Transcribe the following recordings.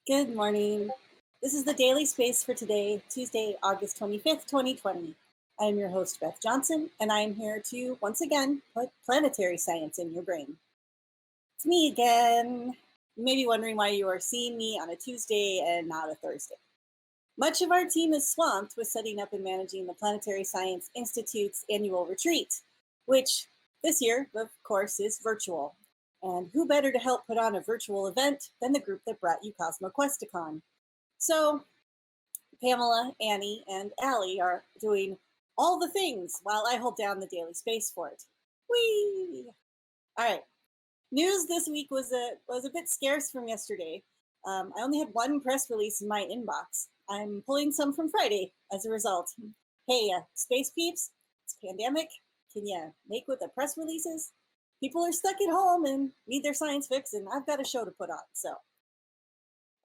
Good morning. This is the Daily Space for today, Tuesday, August 25th, 2020. I am your host, Beth Johnson, and I am here to, once again, put planetary science in your brain. It's me again. You may be wondering why you are seeing me on a Tuesday and not a Thursday. Much of our team is swamped with setting up and managing the Planetary Science Institute's annual retreat, which this year, of course, is virtual. And who better to help put on a virtual event than the group that brought you CosmoQuesticon? So Pamela, Annie, and Allie are doing all the things while I hold down the daily space for it. Whee! All right. News this week was a bit scarce from yesterday. I only had one press release in my inbox. I'm pulling some from Friday as a result. Hey, space peeps, it's pandemic. Can you make with the press releases? People are stuck at home and need their science fix, and I've got a show to put on. So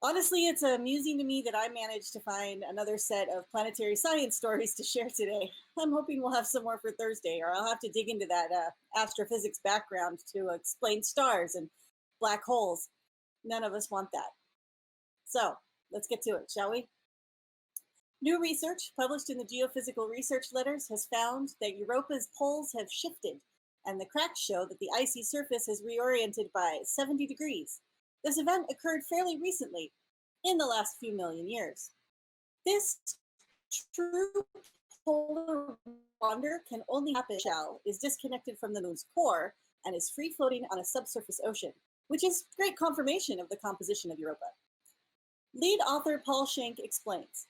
honestly, it's amusing to me that I managed to find another set of planetary science stories to share today. I'm hoping we'll have some more for Thursday, or I'll have to dig into that astrophysics background to explain stars and black holes. None of us want that. So let's get to it, shall we? New research published in the Geophysical Research Letters has found that Europa's poles have shifted, and the cracks show that the icy surface has reoriented by 70 degrees. This event occurred fairly recently, in the last few million years. This true polar wander can only happen if the shell is disconnected from the moon's core and is free-floating on a subsurface ocean, which is great confirmation of the composition of Europa. Lead author Paul Schenck explains,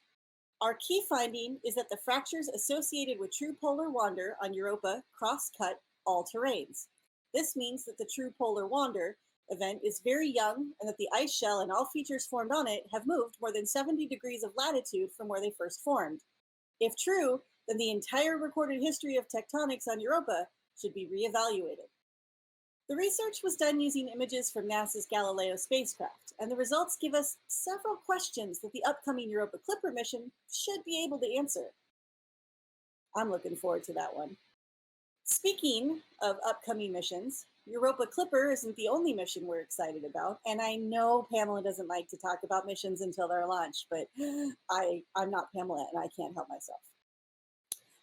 our key finding is that the fractures associated with true polar wander on Europa cross-cut all terrains. This means that the true polar wander event is very young and that the ice shell and all features formed on it have moved more than 70 degrees of latitude from where they first formed. If true, then the entire recorded history of tectonics on Europa should be reevaluated. The research was done using images from NASA's Galileo spacecraft, and the results give us several questions that the upcoming Europa Clipper mission should be able to answer. I'm looking forward to that one. Speaking of upcoming missions, Europa Clipper isn't the only mission we're excited about, and I know Pamela doesn't like to talk about missions until they're launched, but I'm not Pamela and I can't help myself.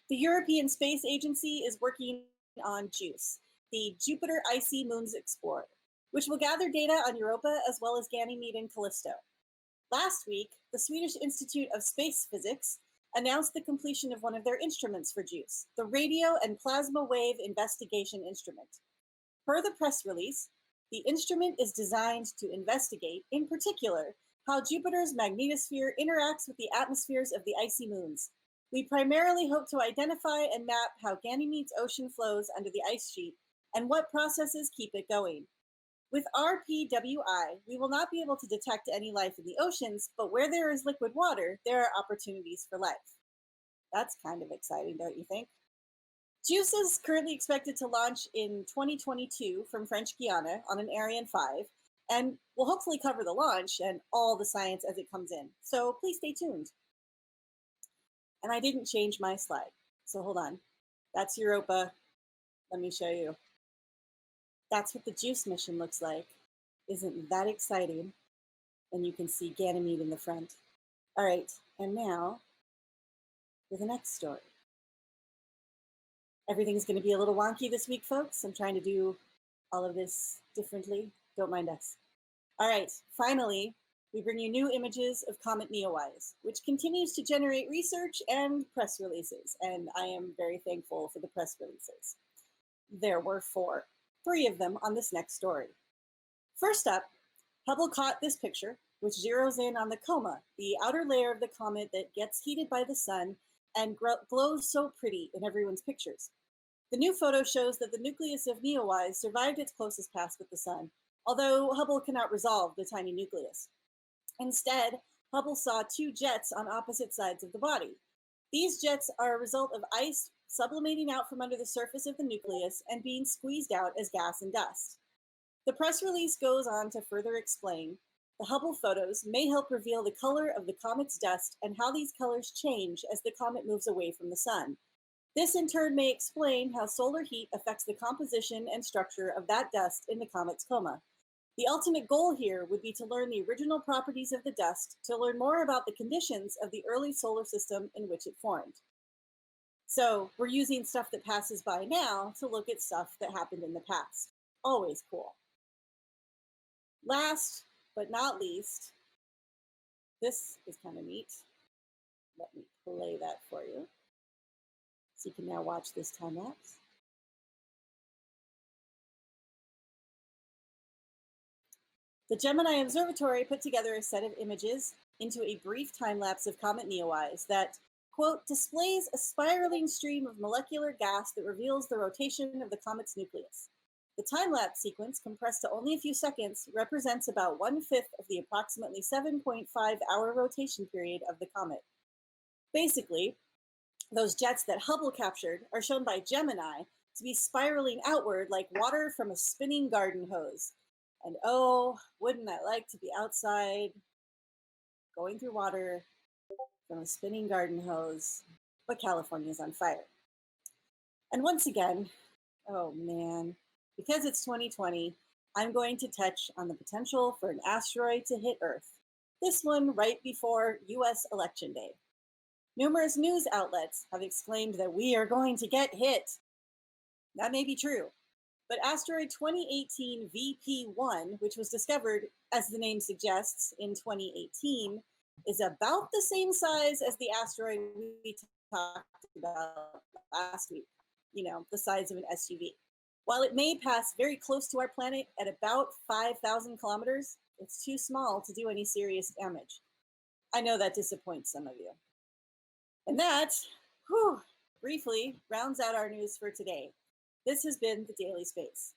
The European Space Agency is working on JUICE, the Jupiter Icy Moons Explorer, which will gather data on Europa as well as Ganymede and Callisto. Last week, the Swedish Institute of Space Physics announced the completion of one of their instruments for JUICE, the Radio and Plasma Wave Investigation Instrument. Per the press release, the instrument is designed to investigate, in particular, how Jupiter's magnetosphere interacts with the atmospheres of the icy moons. We primarily hope to identify and map how Ganymede's ocean flows under the ice sheet and what processes keep it going. With RPWI, we will not be able to detect any life in the oceans, but where there is liquid water, there are opportunities for life. That's kind of exciting, don't you think? JUICE is currently expected to launch in 2022 from French Guiana on an Ariane 5, and will hopefully cover the launch and all the science as it comes in. So please stay tuned. And I didn't change my slide, so hold on. That's Europa. Let me show you. That's what the JUICE mission looks like. Isn't that exciting? And you can see Ganymede in the front. All right, and now for the next story. Everything's going to be a little wonky this week, folks. I'm trying to do all of this differently. Don't mind us. All right, finally, we bring you new images of Comet NEOWISE, which continues to generate research and press releases, and I am very thankful for the press releases. There were three of them on this next story. First up, Hubble caught this picture, which zeroes in on the coma, the outer layer of the comet that gets heated by the sun and glows so pretty in everyone's pictures. The new photo shows that the nucleus of NEOWISE survived its closest pass with the sun, although Hubble cannot resolve the tiny nucleus. Instead, Hubble saw two jets on opposite sides of the body. These jets are a result of ice sublimating out from under the surface of the nucleus and being squeezed out as gas and dust. The press release goes on to further explain, the Hubble photos may help reveal the color of the comet's dust and how these colors change as the comet moves away from the sun. This in turn may explain how solar heat affects the composition and structure of that dust in the comet's coma. The ultimate goal here would be to learn the original properties of the dust to learn more about the conditions of the early solar system in which it formed. So we're using stuff that passes by now to look at stuff that happened in the past. Always cool. Last but not least, this is kind of neat. Let me play that for you. So you can now watch this time lapse. The Gemini Observatory put together a set of images into a brief time lapse of Comet NEOWISE that, quote, displays a spiraling stream of molecular gas that reveals the rotation of the comet's nucleus. The time-lapse sequence, compressed to only a few seconds, represents about 1/5 of the approximately 7.5-hour rotation period of the comet. Basically, those jets that Hubble captured are shown by Gemini to be spiraling outward like water from a spinning garden hose. And oh, wouldn't I like to be outside going through water from a spinning garden hose, but California's on fire. And once again, oh man, because it's 2020, I'm going to touch on the potential for an asteroid to hit Earth. This one right before US Election Day. Numerous news outlets have exclaimed that we are going to get hit. That may be true, but asteroid 2018 VP1, which was discovered, as the name suggests, in 2018, is about the same size as the asteroid we talked about last week. You know, the size of an SUV. While it may pass very close to our planet at about 5,000 kilometers, it's too small to do any serious damage. I know that disappoints some of you. And that, briefly, rounds out our news for today. This has been the Daily Space.